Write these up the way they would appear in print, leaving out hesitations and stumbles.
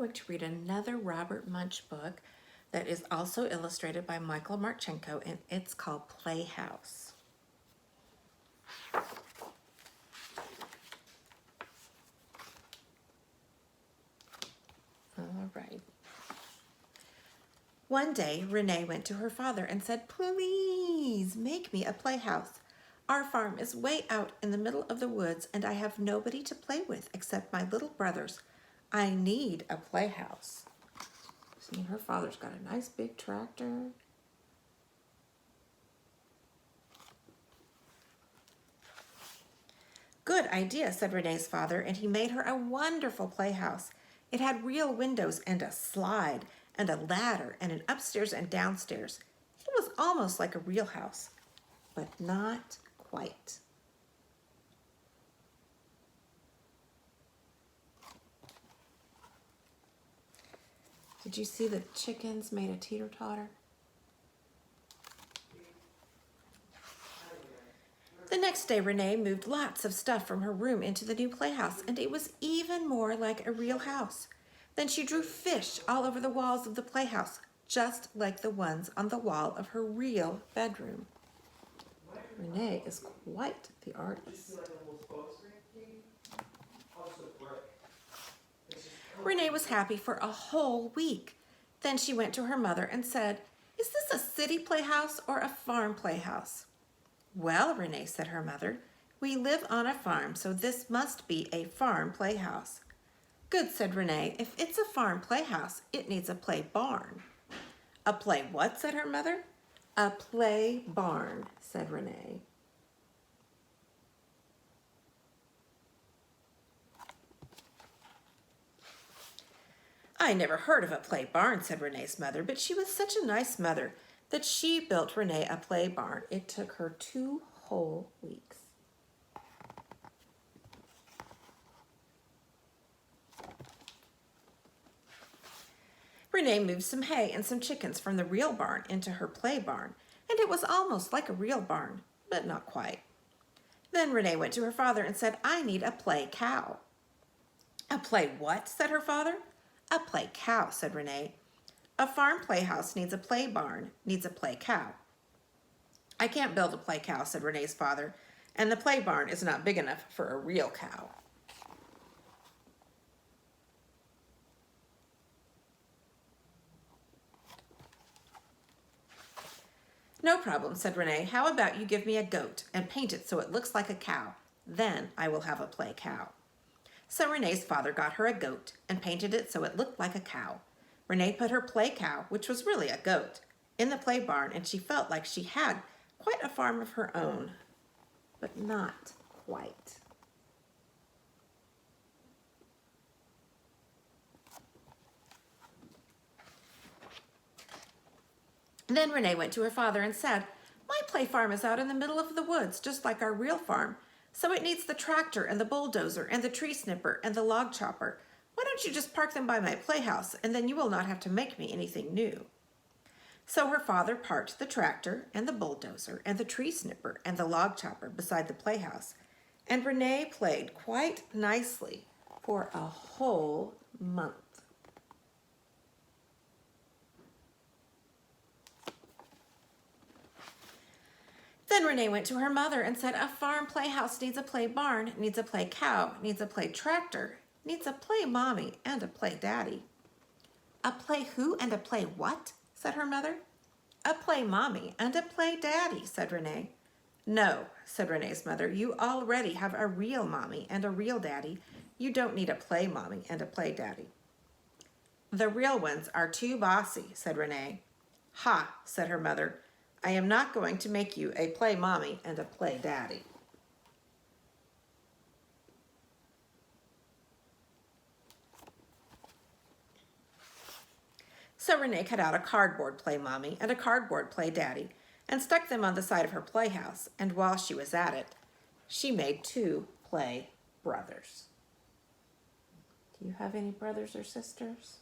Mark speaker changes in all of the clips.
Speaker 1: going to read another Robert Munsch book that is also illustrated by Michael Martchenko, and it's called Playhouse. All right. One day, Renee went to her father and said, "Please make me a playhouse. Our farm is way out in the middle of the woods and I have nobody to play with except my little brothers. I need a playhouse." See, her father's got a nice big tractor. "Good idea," said Renee's father, and he made her a wonderful playhouse. It had real windows and a slide and a ladder and an upstairs and downstairs. It was almost like a real house, but not quite. Did you see the chickens made a teeter-totter? The next day, Renee moved lots of stuff from her room into the new playhouse, and it was even more like a real house. Then she drew fish all over the walls of the playhouse, just like the ones on the wall of her real bedroom. Renee is quite the artist. Renee was happy for a whole week. Then she went to her mother and said, "Is this a city playhouse or a farm playhouse?" "Well, Renee," said her mother, "we live on a farm, so this must be a farm playhouse." "Good," said Renee. "If it's a farm playhouse, it needs a play barn." "A play what?" said her mother. "A play barn," said Renee. "I never heard of a play barn," said Renee's mother, but she was such a nice mother that she built Renee a play barn. It took her 2 whole weeks. Renee moved some hay and some chickens from the real barn into her play barn, and it was almost like a real barn, but not quite. Then Renee went to her father and said, "I need a play cow." "A play what?" said her father. "A play cow," said Renee. "A farm playhouse needs a play barn, needs a play cow." "I can't build a play cow," said Renee's father, "and the play barn is not big enough for a real cow." "No problem," said Renee. "How about you give me a goat and paint it so it looks like a cow? Then I will have a play cow." So Renee's father got her a goat and painted it so it looked like a cow. Renee put her play cow, which was really a goat, in the play barn, and she felt like she had quite a farm of her own, but not quite. Then Renee went to her father and said, "My play farm is out in the middle of the woods, just like our real farm, so it needs the tractor and the bulldozer and the tree snipper and the log chopper. Why don't you just park them by my playhouse, and then you will not have to make me anything new?" So her father parked the tractor and the bulldozer and the tree snipper and the log chopper beside the playhouse, and Renee played quite nicely for a whole month. Then Renee went to her mother and said, "A farm playhouse needs a play barn, needs a play cow, needs a play tractor, needs a play mommy, and a play daddy." "A play who and a play what?" said her mother. "A play mommy and a play daddy," said Renee. "No," said Renee's mother, "you already have a real mommy and a real daddy. You don't need a play mommy and a play daddy." "The real ones are too bossy," said Renee. "Ha," said her mother, "I am not going to make you a play mommy and a play daddy." So Renee cut out a cardboard play mommy and a cardboard play daddy and stuck them on the side of her playhouse, and while she was at it, she made 2 play brothers. Do you have any brothers or sisters?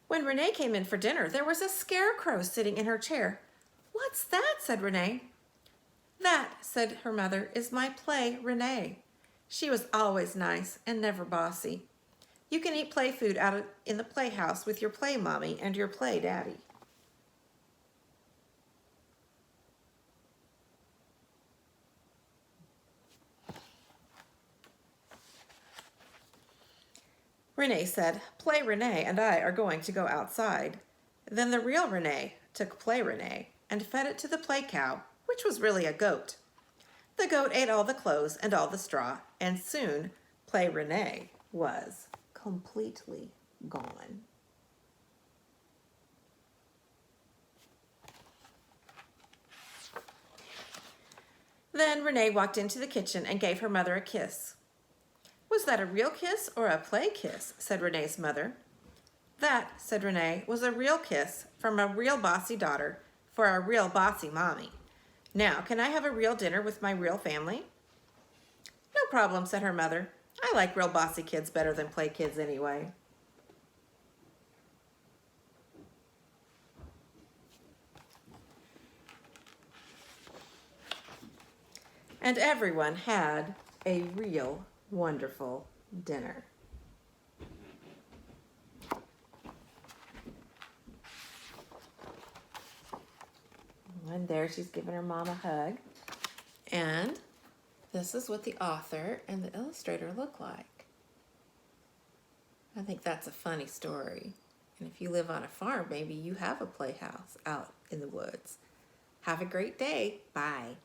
Speaker 1: When Renee came in for dinner, there was a scarecrow sitting in her chair. "What's that?" said Renee. "That," said her mother, "is my play Renee. She was always nice and never bossy. You can eat play food in the playhouse with your play mommy and your play daddy. Renee said, "Play Renee and I are going to go outside." Then the real Renee took Play Renee and fed it to the play cow, which was really a goat. The goat ate all the clothes and all the straw, and soon Play Renee was completely gone. Then Renee walked into the kitchen and gave her mother a kiss. "Was that a real kiss or a play kiss?" said Renee's mother. "That," said Renee, "was a real kiss from a real bossy daughter for a real bossy mommy. Now, can I have a real dinner with my real family?" "No problem," said her mother. "I like real bossy kids better than play kids anyway." And everyone had a real wonderful dinner. And there she's giving her mom a hug. And this is what the author and the illustrator look like. I think that's a funny story. And if you live on a farm, maybe you have a playhouse out in the woods. Have a great day. Bye.